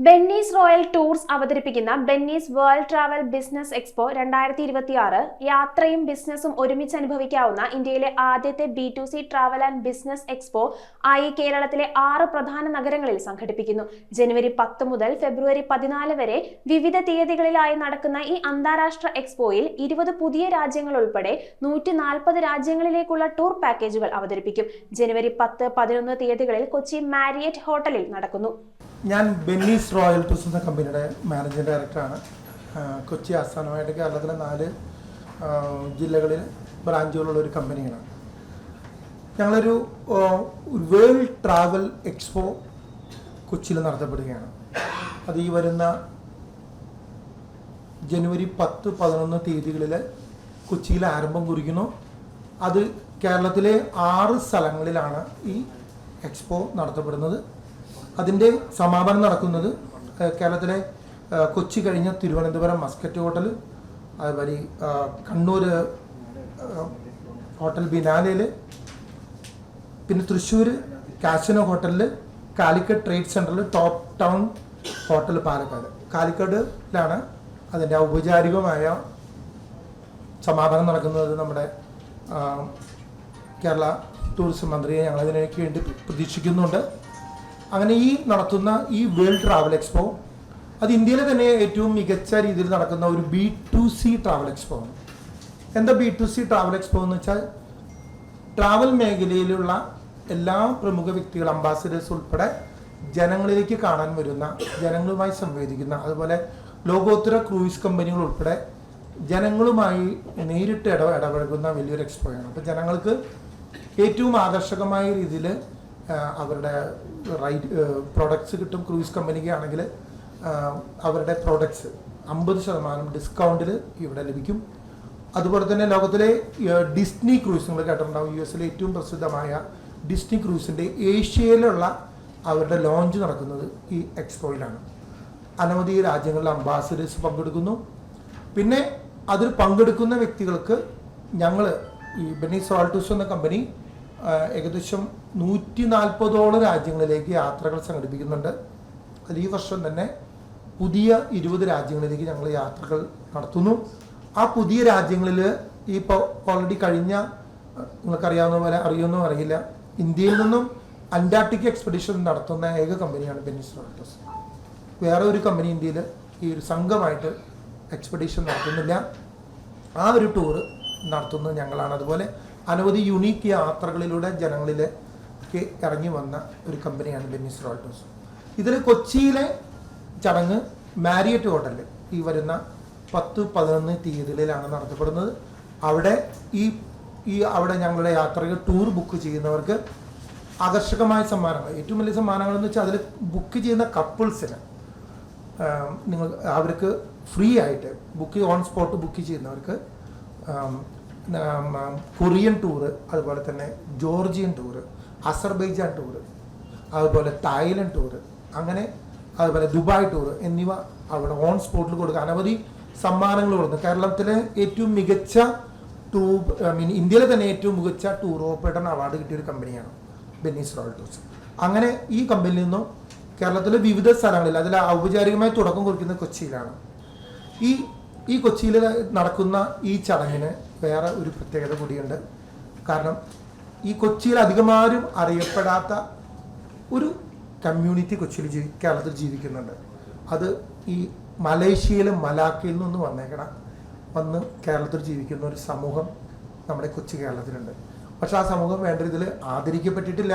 Benny's royal tours അവതരിപ്പിക്കുന്ന Benny's world travel business expo 2026 യാത്രയും ബിസിനസ്സും ഒരുമിച്ച് അനുഭവിക്കാവുന്ന ഇന്ത്യയിലെ ആദ്യത്തെ B2C travel and business expo ആയി കേരളത്തിലെ 6 പ്രധാന നഗരങ്ങളിൽ സംഘടിപ്പിക്കുന്നു. ജനുവരി 10 മുതൽ ഫെബ്രുവരി 14 വരെ വിവിധ തീയതികളിലായി നടക്കുന്ന ഈ അന്താരാഷ്ട്ര എക്സ്പോയിൽ 20 പുതിയ രാജ്യങ്ങൾ ഉൾപ്പെടെ 140 രാജ്യങ്ങളിലേക്കുള്ള ടൂർ പാക്കേജുകൾ അവതരിപ്പിക്കും. ജനുവരി 10-11 തീയതികളിൽ കൊച്ചി മാരിയറ്റ് ഹോട്ടലിൽ നടക്കുന്നു. ഞാൻ ബെന്നീസ് റോയൽ ടൂർസ് എന്ന കമ്പനിയുടെ മാനേജിംഗ് ഡയറക്ടറാണ്. കൊച്ചി ആസ്ഥാനമായിട്ട് കേരളത്തിലെ 4 ജില്ലകളിൽ ബ്രാഞ്ചുകളുള്ള ഒരു കമ്പനിയാണ്. ഞങ്ങളൊരു വേൾഡ് ട്രാവൽ എക്സ്പോ കൊച്ചിയിൽ നടത്തപ്പെടുകയാണ്. അത് ഈ വരുന്ന ജനുവരി 10-11 തീയതികളിൽ കൊച്ചിയിൽ ആരംഭം കുറിക്കുന്നു. അത് കേരളത്തിലെ 6 സ്ഥലങ്ങളിലാണ് ഈ എക്സ്പോ നടത്തപ്പെടുന്നത്. അതിൻ്റെ സമാപനം നടക്കുന്നത് കേരളത്തിലെ കൊച്ചി കഴിഞ്ഞ തിരുവനന്തപുരം മസ്കറ്റ് ഹോട്ടൽ, അതുപോലെ കണ്ണൂർ ഹോട്ടൽ ബിനാലയിൽ, പിന്നെ തൃശ്ശൂർ കാസിനോ ഹോട്ടലിൽ, കാലിക്കറ്റ് ട്രേഡ് സെൻറ്ററിൽ, ടോപ്പ് ടൗൺ ഹോട്ടൽ പാലക്കാട്. കാലിക്കറ്റിലാണ് അതിൻ്റെ ഔപചാരികമായ സമാപനം നടക്കുന്നത്. നമ്മുടെ കേരള ടൂറിസം മന്ത്രിയെ ഞങ്ങളതിനേക്ക് വേണ്ടി പ്രതീക്ഷിക്കുന്നുണ്ട്. അങ്ങനെ ഈ നടത്തുന്ന ഈ വേൾഡ് ട്രാവൽ എക്സ്പോ അത് ഇന്ത്യയിലെ തന്നെ ഏറ്റവും മികച്ച രീതിയിൽ നടക്കുന്ന ഒരു B2C ട്രാവൽ എക്സ്പോ ആണ്. എന്താ B2C ട്രാവൽ എക്സ്പോ എന്ന് വെച്ചാൽ, ട്രാവൽ മേഖലയിലുള്ള എല്ലാ പ്രമുഖ വ്യക്തികൾ, അംബാസിഡേഴ്സ് ഉൾപ്പെടെ ജനങ്ങളിലേക്ക് കാണാൻ വരുന്ന, ജനങ്ങളുമായി സംവദിക്കുന്ന, അതുപോലെ ലോകോത്തര ക്രൂയിസ് കമ്പനികൾ ഉൾപ്പെടെ ജനങ്ങളുമായി നേരിട്ട് ഇടപഴകുന്ന വലിയൊരു എക്സ്പോയാണ്. അപ്പോൾ ജനങ്ങൾക്ക് ഏറ്റവും ആകർഷകമായ രീതിയിൽ അവരുടെ പ്രോഡക്ട്സ് കിട്ടും. ക്രൂയിസ് കമ്പനിക്ക് ആണെങ്കിൽ അവരുടെ പ്രോഡക്ട്സ് 50% ഡിസ്കൗണ്ടിൽ ഇവിടെ ലഭിക്കും. അതുപോലെ തന്നെ ലോകത്തിലെ ഡിസ്നി ക്രൂയിസ്, നിങ്ങൾ കേട്ടിട്ടുണ്ടാവും, US ഏറ്റവും പ്രസിദ്ധമായ ഡിസ്നി ക്രൂസിൻ്റെ ഏഷ്യയിലുള്ള അവരുടെ ലോഞ്ച് നടക്കുന്നത് ഈ എക്സ്പോയിലാണ്. അനവധി രാജ്യങ്ങളിലെ അംബാസിഡേഴ്സ് പങ്കെടുക്കുന്നു. പിന്നെ അതിൽ പങ്കെടുക്കുന്ന വ്യക്തികൾക്ക് ഞങ്ങൾ ഈ ബെന്നീസ് റോയൽ ടൂർസ് എന്ന കമ്പനി ഏകദേശം 140ഓളം രാജ്യങ്ങളിലേക്ക് യാത്രകൾ സംഘടിപ്പിക്കുന്നുണ്ട്. അത് ഈ വർഷം തന്നെ പുതിയ 20 രാജ്യങ്ങളിലേക്ക് ഞങ്ങൾ യാത്രകൾ നടത്തുന്നു. ആ പുതിയ രാജ്യങ്ങളിൽ ഇപ്പോൾ ഓൾറെഡി കഴിഞ്ഞ, നിങ്ങൾക്കറിയാവുന്ന പോലെ അറിയുമെന്നോ അറിയില്ല, ഇന്ത്യയിൽ നിന്നും അന്റാർട്ടിക് എക്സ്പെഡിഷൻ നടത്തുന്ന ഏക കമ്പനിയാണ് ബെന്നീസ് റോയൽ ടൂർസ്. വേറെ ഒരു കമ്പനി ഇന്ത്യയിൽ ഈ ഒരു സംഘമായിട്ട് എക്സ്പെഡിഷൻ നടത്തുന്നില്ല. ആ ഒരു ടൂർ നടത്തുന്നത് ഞങ്ങളാണ്. അതുപോലെ അനവധി യുണീക്ക് യാത്രകളിലൂടെ ജനങ്ങളിലേക്ക് ഇറങ്ങി വന്ന ഒരു കമ്പനിയാണ് ബെന്നീസ് റോയൽ ടൂർസ്. ഇതിൽ കൊച്ചിയിലെ ചടങ്ങ് മാരിയറ്റ് ഹോട്ടലിൽ ഈ വരുന്ന 10-11 തീയതികളിലാണ് നടത്തപ്പെടുന്നത്. അവിടെ അവിടെ ഞങ്ങളുടെ യാത്രകൾ ടൂർ ബുക്ക് ചെയ്യുന്നവർക്ക് ആകർഷകമായ സമ്മാനങ്ങൾ, ഏറ്റവും വലിയ സമ്മാനങ്ങൾ എന്ന് വെച്ചാൽ അതിൽ ബുക്ക് ചെയ്യുന്ന കപ്പിൾസിന് അവർക്ക് ഫ്രീ ആയിട്ട് ഓൺ സ്പോട്ട് ബുക്ക് ചെയ്യുന്നവർക്ക് കൊറിയൻ ടൂറ്, അതുപോലെ തന്നെ ജോർജിയൻ ടൂറ്, അസർബൈജാൻ ടൂറ്, അതുപോലെ തായ്ലൻഡ് ടൂറ്, അങ്ങനെ അതുപോലെ ദുബായ് ടൂറ് എന്നിവ അവിടെ ഓൺ സ്പോട്ടിൽ കൊടുക്കുക. അനവധി സമ്മാനങ്ങൾ കൊടുക്കുന്നു. കേരളത്തിലെ ഏറ്റവും മികച്ച ഇന്ത്യയിലെ തന്നെ ഏറ്റവും മികച്ച ടൂർ ഓപ്പറേറ്റർ അവാർഡ് കിട്ടിയ ഒരു കമ്പനിയാണ് ബെന്നീസ് റോയൽ ടൂർസ്. അങ്ങനെ ഈ കമ്പനിയിൽ നിന്നും കേരളത്തിലെ വിവിധ സ്ഥലങ്ങളിൽ, അതിൽ ഔപചാരികമായി തുടക്കം കുറിക്കുന്നത് കൊച്ചിയിലാണ്. ഈ കൊച്ചിയിൽ നടക്കുന്ന ഈ ചടങ്ങിന് വേറെ ഒരു പ്രത്യേകത കൂടിയുണ്ട്. കാരണം ഈ കൊച്ചിയിൽ അധികമാരും അറിയപ്പെടാത്ത ഒരു കമ്മ്യൂണിറ്റി കൊച്ചിയിൽ കേരളത്തിൽ ജീവിക്കുന്നുണ്ട്. അത് ഈ മലേഷ്യയിലെ മലാക്കയിൽ നിന്ന് വന്ന് കേരളത്തിൽ ജീവിക്കുന്ന ഒരു സമൂഹം നമ്മുടെ കൊച്ചി കേരളത്തിലുണ്ട്. പക്ഷെ ആ സമൂഹം വേണ്ട രീതിയിൽ ആദരിക്കപ്പെട്ടിട്ടില്ല.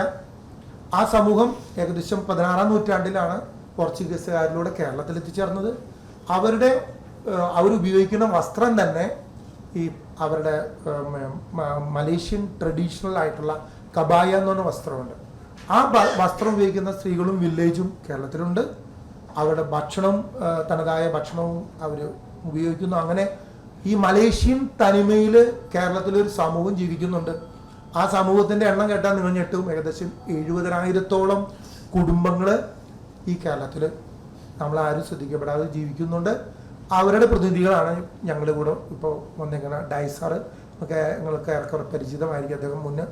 ആ സമൂഹം ഏകദേശം 16-ാം നൂറ്റാണ്ടിലാണ് പോർച്ചുഗീസുകാരിലൂടെ കേരളത്തിൽ എത്തിച്ചേർന്നത്. അവരുപയോഗിക്കുന്ന വസ്ത്രം തന്നെ ഈ അവരുടെ മലേഷ്യൻ ട്രഡീഷണൽ ആയിട്ടുള്ള കബായ എന്ന് പറഞ്ഞ വസ്ത്രമുണ്ട്. ആ വസ്ത്രം ഉപയോഗിക്കുന്ന സ്ത്രീകളും വില്ലേജും കേരളത്തിലുണ്ട്. അവരുടെ തനതായ ഭക്ഷണവും അവർ ഉപയോഗിക്കുന്നു. അങ്ങനെ ഈ മലേഷ്യൻ തനിമയിൽ കേരളത്തിലൊരു സമൂഹം ജീവിക്കുന്നുണ്ട്. ആ സമൂഹത്തിൻ്റെ എണ്ണം കേട്ടാൽ നിങ്ങൾ ഞെട്ടും. ഏകദേശം 70,000-ഓളം കുടുംബങ്ങൾ ഈ കേരളത്തിൽ നമ്മളാരും ശ്രദ്ധിക്കപ്പെടാതെ ജീവിക്കുന്നുണ്ട്. അവരുടെ പ്രതിനിധികളാണ് ഞങ്ങളുടെ കൂടെ ഇപ്പോൾ വന്നേക്കുന്ന ഡൈസാറ്. ഒക്കെ നിങ്ങൾക്ക് ഏറെക്കുറെ പരിചിതമായിരിക്കും. അദ്ദേഹം മുന്നേ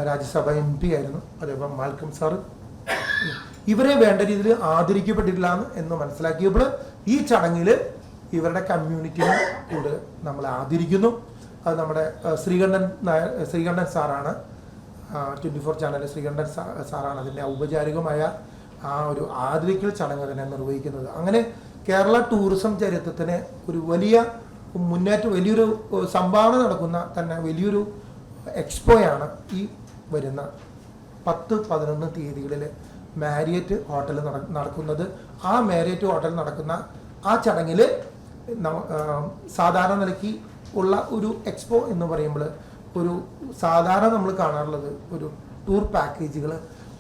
രാജ്യസഭ MP ആയിരുന്നു. അതേപോലെ മാൽക്കം സാറ് ഇവരെ വേണ്ട രീതിയിൽ ആദരിക്കപ്പെട്ടിട്ടില്ല എന്ന് മനസ്സിലാക്കിയപ്പോൾ ഈ ചടങ്ങിൽ ഇവരുടെ കമ്മ്യൂണിറ്റിനെ കൂടുതൽ നമ്മൾ ആദരിക്കുന്നു. അത് നമ്മുടെ ശ്രീകണ്ഠൻ സാറാണ്, 24 ചാനൽ ശ്രീകണ്ഠൻ സാറാണ് അതിൻ്റെ ഔപചാരികമായ ആ ഒരു ആദരിക്കൽ ചടങ്ങ് തന്നെ നിർവഹിക്കുന്നത്. അങ്ങനെ കേരള ടൂറിസം ചരിത്രത്തിന് ഒരു വലിയ മുന്നേറ്റം, വലിയൊരു സംഭാവന നടക്കുന്ന തന്നെ വലിയൊരു എക്സ്പോയാണ് ഈ വരുന്ന 10-11 തീയതികളിൽ മാരിയറ്റ് ഹോട്ടൽ നടക്കുന്നത്. ആ മാരിയറ്റ് ഹോട്ടൽ നടക്കുന്ന ആ ചടങ്ങിൽ സാധാരണ നിലയ്ക്ക് ഉള്ള ഒരു എക്സ്പോ എന്ന് പറയുമ്പോൾ ഒരു സാധാരണ നമ്മൾ കാണാറുള്ളത് ഒരു ടൂർ പാക്കേജുകൾ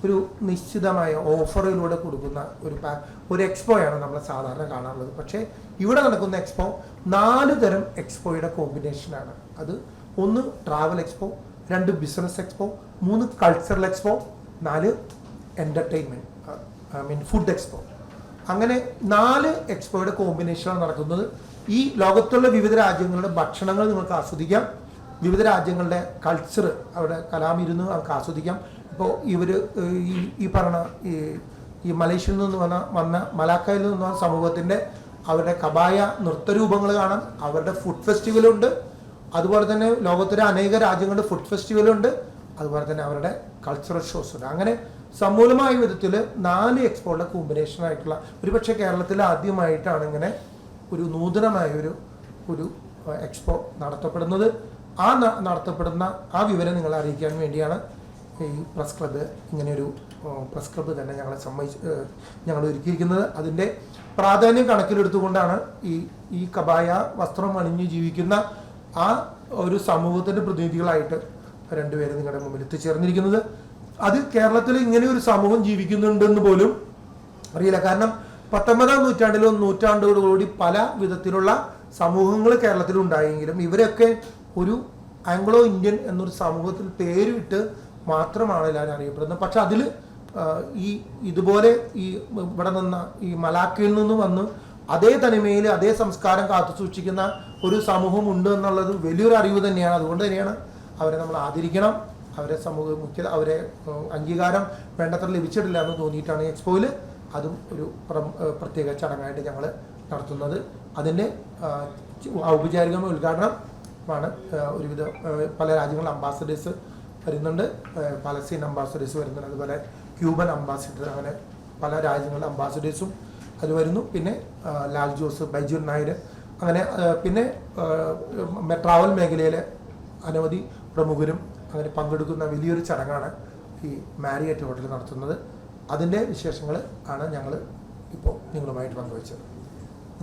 ഒരു നിശ്ചിതമായ ഓഫറിലൂടെ കൊടുക്കുന്ന ഒരു എക്സ്പോയാണ് നമ്മൾ സാധാരണ കാണാറുള്ളത്. പക്ഷേ ഇവിടെ നടക്കുന്ന എക്സ്പോ 4 തരം എക്സ്പോയുടെ കോമ്പിനേഷനാണ്. അത് 1 travel expo, 2 business expo, 3 cultural expo, 4 entertainment food expo. അങ്ങനെ 4 എക്സ്പോയുടെ കോമ്പിനേഷനാണ് നടക്കുന്നത്. ഈ ലോകത്തുള്ള വിവിധ രാജ്യങ്ങളുടെ ഭക്ഷണങ്ങൾ നിങ്ങൾക്ക് ആസ്വദിക്കാം, വിവിധ രാജ്യങ്ങളുടെ കൾച്ചർ അവിടെ കലാമിരുന്ന് നമുക്ക് ആസ്വദിക്കാം. ഇപ്പോൾ ഇവർ ഈ പറഞ്ഞ ഈ മലേഷ്യയിൽ നിന്ന് വന്ന മലാക്കയിൽ നിന്ന് വന്ന സമൂഹത്തിൻ്റെ അവരുടെ കബായ നൃത്തരൂപങ്ങൾ കാണാം. അവരുടെ ഫുഡ് ഫെസ്റ്റിവലുണ്ട്. അതുപോലെ തന്നെ ലോകത്തിലെ അനേക രാജ്യങ്ങളുടെ ഫുഡ് ഫെസ്റ്റിവലുണ്ട്. അതുപോലെ തന്നെ അവരുടെ കൾച്ചറൽ ഷോസ് ഉണ്ട്. അങ്ങനെ സമൂലമായ വിധത്തിൽ 4 എക്സ്പോയുടെ കോമ്പിനേഷനായിട്ടുള്ള ഒരുപക്ഷെ കേരളത്തിൽ ആദ്യമായിട്ടാണ് ഇങ്ങനെ ഒരു നൂതനമായ ഒരു എക്സ്പോ നടത്തപ്പെടുന്നത്. ആ നടത്തപ്പെടുന്ന ആ വിവരം നിങ്ങളെ അറിയിക്കാൻ വേണ്ടിയാണ് ഈ പ്രസ് ക്ലബ്ബ് ഇങ്ങനെയൊരു പ്രസ് ക്ലബ്ബ് തന്നെ ഞങ്ങൾ ഒരുക്കിയിരിക്കുന്നത്. അതിൻ്റെ പ്രാധാന്യം കണക്കിലെടുത്തുകൊണ്ടാണ് ഈ കബായ വസ്ത്രം അണിഞ്ഞ് ജീവിക്കുന്ന ആ ഒരു സമൂഹത്തിൻ്റെ പ്രതിനിധികളായിട്ട് 2 പേര് നിങ്ങളുടെ മുമ്പിൽ എത്തിച്ചേർന്നിരിക്കുന്നത്. അത് കേരളത്തിൽ ഇങ്ങനെ ഒരു സമൂഹം ജീവിക്കുന്നുണ്ടെന്ന് പോലും അറിയില്ല. കാരണം 19-ാം നൂറ്റാണ്ടിലും നൂറ്റാണ്ടോടുകൂടി പല വിധത്തിലുള്ള സമൂഹങ്ങൾ കേരളത്തിലുണ്ടായെങ്കിലും ഇവരൊക്കെ ഒരു ആംഗ്ലോ ഇന്ത്യൻ എന്നൊരു സമൂഹത്തിൽ പേരിട്ട് മാത്രമാണ് എല്ലാവരും അറിയപ്പെടുന്നത്. പക്ഷെ അതിൽ ഇതുപോലെ ഇവിടെ നിന്ന് ഈ മലാക്കയിൽ നിന്ന് വന്ന് അതേ തനിമയിൽ അതേ സംസ്കാരം കാത്തു സൂക്ഷിക്കുന്ന ഒരു സമൂഹം ഉണ്ട് എന്നുള്ളത് വലിയൊരു അറിവ് തന്നെയാണ്. അതുകൊണ്ട് തന്നെയാണ് അവരെ നമ്മൾ ആദരിക്കണം. അവരെ അവരെ അംഗീകാരം വേണ്ടത്ര ലഭിച്ചിട്ടില്ല എന്ന് തോന്നിയിട്ടാണ് എക്സ്പോയിൽ അതും ഒരു പ്രത്യേക ചടങ്ങായിട്ട് ഞങ്ങൾ നടത്തുന്നത്. അതിൻ്റെ ഔപചാരികമായ ഉദ്ഘാടനമാണ്. ഒരുവിധ പല രാജ്യങ്ങളിലെ അംബാസഡേഴ്സ് വരുന്നുണ്ട്, പലസ്തീൻ അംബാസഡേഴ്സ് വരുന്നുണ്ട്, അതുപോലെ ക്യൂബൻ അംബാസിഡർ, അങ്ങനെ പല രാജ്യങ്ങളിലെ അംബാസഡേഴ്സും അത് വരുന്നു. പിന്നെ ലാൽ ജോസ്, ബൈജു നായർ, അങ്ങനെ പിന്നെ ട്രാവൽ മേഖലയിലെ അനവധി പ്രമുഖരും അങ്ങനെ പങ്കെടുക്കുന്ന വലിയൊരു ചടങ്ങാണ് ഈ മാരിയറ്റ് ഹോട്ടൽ നടത്തുന്നത്. അതിൻ്റെ വിശേഷങ്ങൾ ആണ് ഞങ്ങൾ ഇപ്പോൾ നിങ്ങളുമായിട്ട് പങ്കുവച്ചത്.